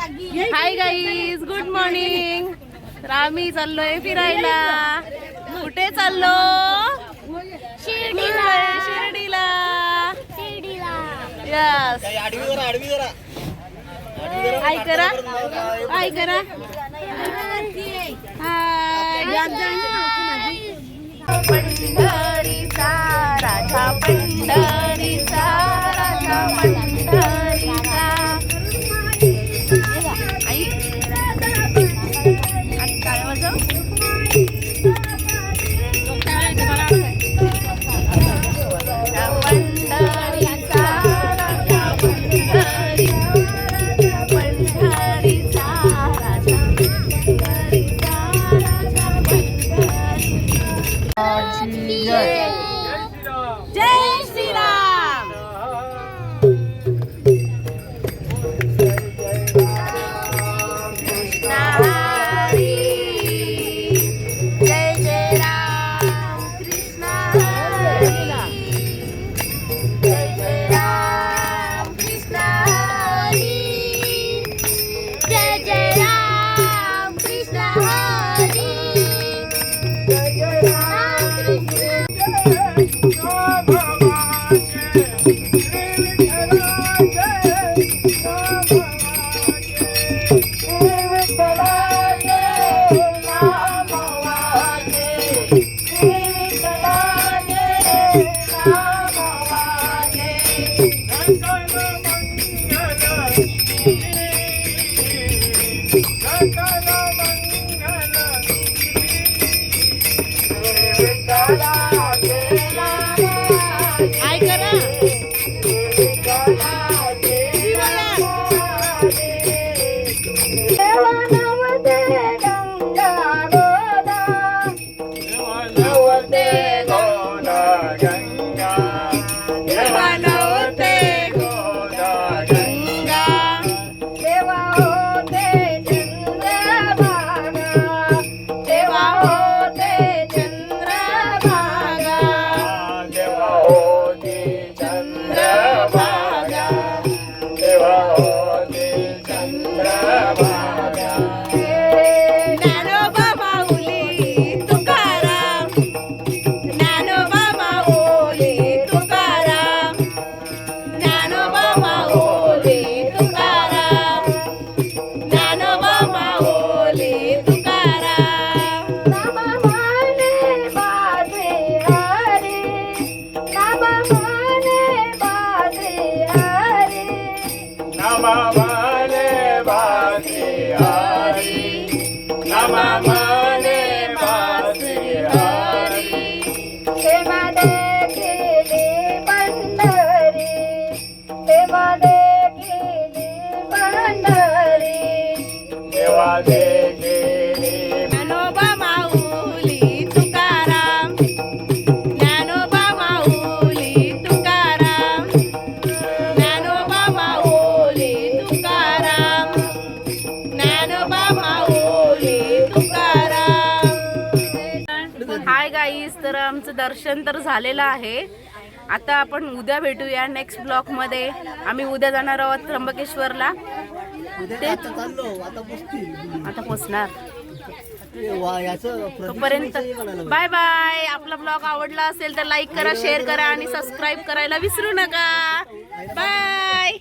Hi guys, good morning. तर आम्ही चाललोय फिरायला. कुठे चाललो? शिर्डीला. यस. हाय करा, हाय करा. पंढरीचा राजा, पंढरीचा राजा, पंढरीचा. आई काय वाजव? पंढरीचा राजा, पंढरीचा राजा, जय श्रीराम. कृष्ण हरी, जय जय राम. कृष्ण हरी, जय जय राम. कृष्ण हरी, जय जय राम. कृष्ण हरी, जय जय राम. काय करा? ज्ञानोबा माऊली तुकाराम, ज्ञानोबा माऊली तुकाराम, ज्ञानोबा माऊली तुकाराम, ज्ञानोबा माऊली तुकाराम. हाय गाईज, तर आमचं दर्शन तर झालेलं आहे. आता आपण उद्या भेटूया नेक्स्ट ब्लॉक मध्ये. आम्ही उद्या जाणार आहोत त्र्यंबकेश्वरला. आता पोचणार. तोपर्यंत बाय बाय. आपला ब्लॉग आवडला असेल तर लाईक करा, शेअर करा आणि सबस्क्राईब करायला विसरू नका. बाय.